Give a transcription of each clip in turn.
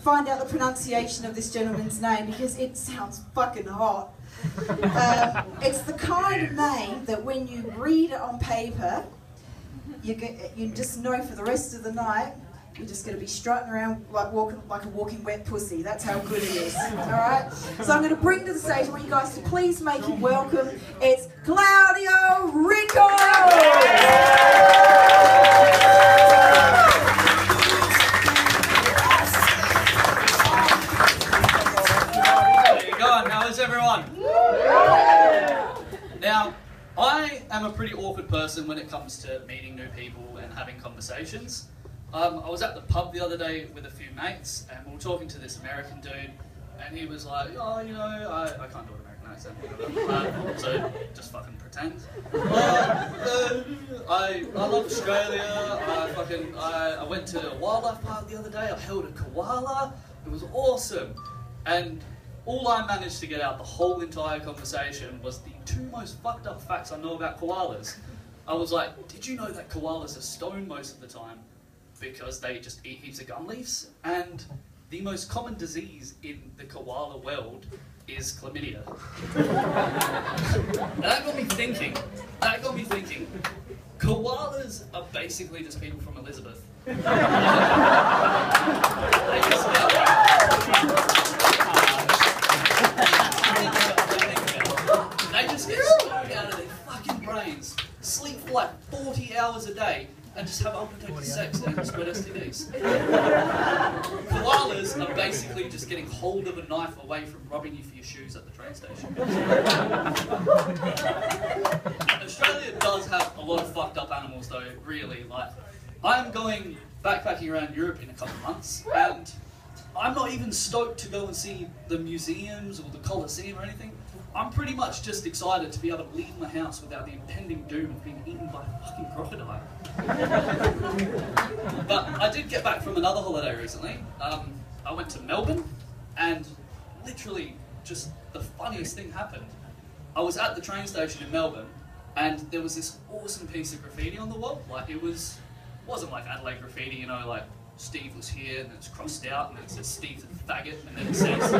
find out the pronunciation of this gentleman's name because it sounds fucking hot. It's the kind of name that when you read it on paper, you just know for the rest of the night you're just going to be strutting around like a walking wet pussy. That's how good it is. All right. So I'm going to bring to the stage. I want you guys to please make him welcome. It's Claudio Ricco. How is everyone? Now, I am a pretty awkward person when it comes to meeting new people and having conversations. I was at the pub the other day with a few mates and we were talking to this American dude and he was like, oh, you know, I can't do an American accent, so just fucking pretend. I love Australia, I went to a wildlife park the other day, I held a koala, it was awesome. And all I managed to get out the whole entire conversation was the two most fucked up facts I know about koalas. I was like, did you know that koalas are stoned most of the time because they just eat heaps of gum leaves? And the most common disease in the koala world is chlamydia. And that got me thinking, koalas are basically just people from Elizabeth. They just get stoned out of their fucking brains, sleep for like 40 hours a day, and just have unprotected sex and spread STDs. Koalas are basically just getting hold of a knife away from robbing you for your shoes at the train station. Australia does have a lot of fucked up animals though, really. Like, I'm going backpacking around Europe in a couple of months, and I'm not even stoked to go and see the museums or the Colosseum or anything. I'm pretty much just excited to be able to leave my house without the impending doom of being eaten by a fucking crocodile. But I did get back from another holiday recently. I went to Melbourne, and literally just the funniest thing happened. I was at the train station in Melbourne, and there was this awesome piece of graffiti on the wall. Like, it wasn't like Adelaide graffiti, you know, like Steve was here, and it's crossed out, and it says Steve's a faggot, and then it says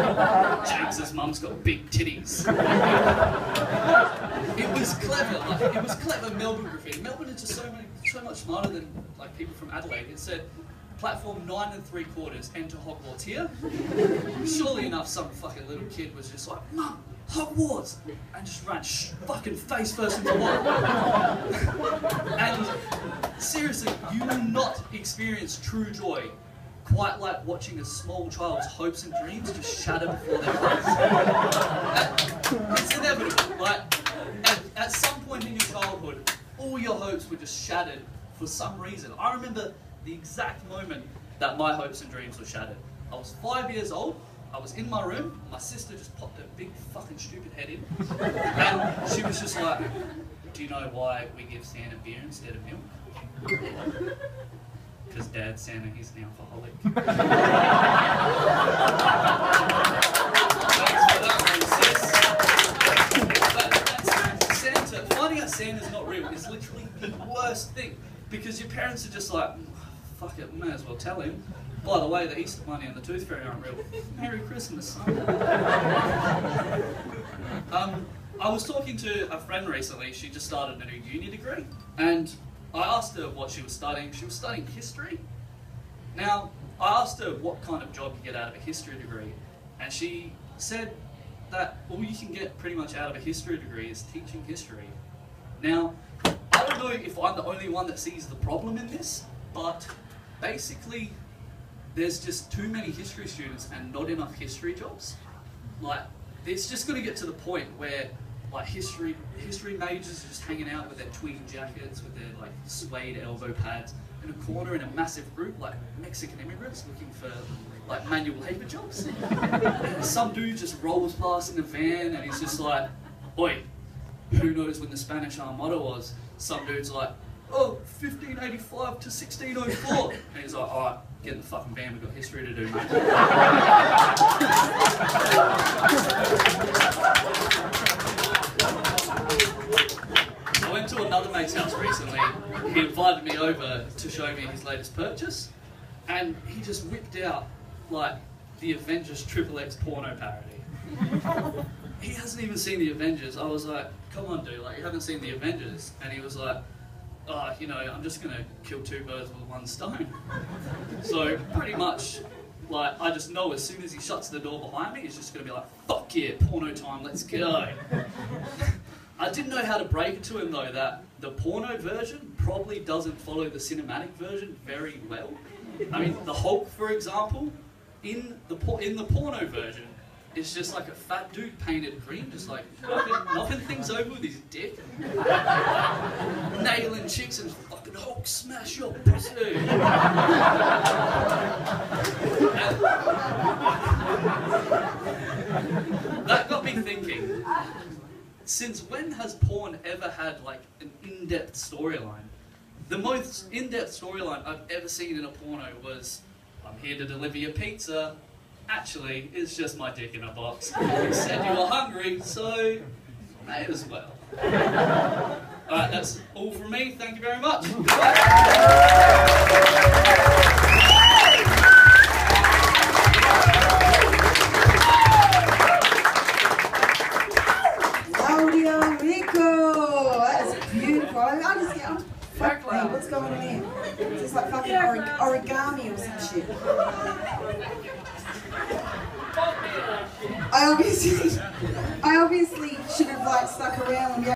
James's mum's got big titties. It was clever, like, it was clever Melbourne graffiti. Melbourne is just so much smarter than like people from Adelaide. It said, platform 9 3/4, enter Hogwarts here. Surely enough, some fucking little kid was just like, Mum, Hogwarts! And just ran fucking face first into the wall. And seriously, you will not experience true joy quite like watching a small child's hopes and dreams just shatter before their eyes. It's inevitable. Like, at some point in your childhood, all your hopes were just shattered for some reason. I remember the exact moment that my hopes and dreams were shattered. I was 5 years old. I was in my room, my sister just popped her big fucking stupid head in, and she was just like, do you know why we give Santa beer instead of milk? Because Dad's Santa, he's an alcoholic. Thanks for that one, sis. But Santa, finding out Santa's not real is literally the worst thing, because your parents are just like, fuck it, we may as well tell him. By the way, the Easter Bunny and the Tooth Fairy aren't real. Merry Christmas, son. I was talking to a friend recently. She just started a new uni degree, and I asked her what she was studying. She was studying history. Now, I asked her what kind of job you get out of a history degree, and she said that all you can get pretty much out of a history degree is teaching history. Now, I don't know if I'm the only one that sees the problem in this, but basically, there's just too many history students and not enough history jobs. Like, it's just going to get to the point where, like, history majors are just hanging out with their tweed jackets, with their like suede elbow pads, in a corner in a massive group, like Mexican immigrants looking for like manual labour jobs. And some dude just rolls past in a van, and he's just like, "Oi, who knows when the Spanish Armada was?" Some dude's like, "Oh, 1585 to 1604. And he's like, alright, get in the fucking van, we've got history to do, mate. I went to another mate's house recently. He invited me over to show me his latest purchase, and he just whipped out like the Avengers XXX porno parody. He hasn't even seen the Avengers. I was like, come on dude, like you haven't seen the Avengers? And he was like, oh, you know, I'm just gonna kill two birds with one stone. So pretty much, like, I just know as soon as he shuts the door behind me, he's just gonna be like, fuck yeah, porno time, let's go. I didn't know how to break it to him though, that the porno version probably doesn't follow the cinematic version very well. I mean, the Hulk, for example, in the porno version, it's just like a fat dude painted green, just like knocking things over with his dick. Nailing chicks and fucking Hulk smash your pussy. That got me thinking, since when has porn ever had like an in-depth storyline? The most in-depth storyline I've ever seen in a porno was, I'm here to deliver your pizza. Actually, it's just my dick in a box. You said you were hungry, so may as well. Alright, that's all from me. Thank you very much. Claudio Ricco! That's beautiful. I just get, fuck me, what's going on here? It's just like fucking origami or some shit. I obviously should have like stuck around when we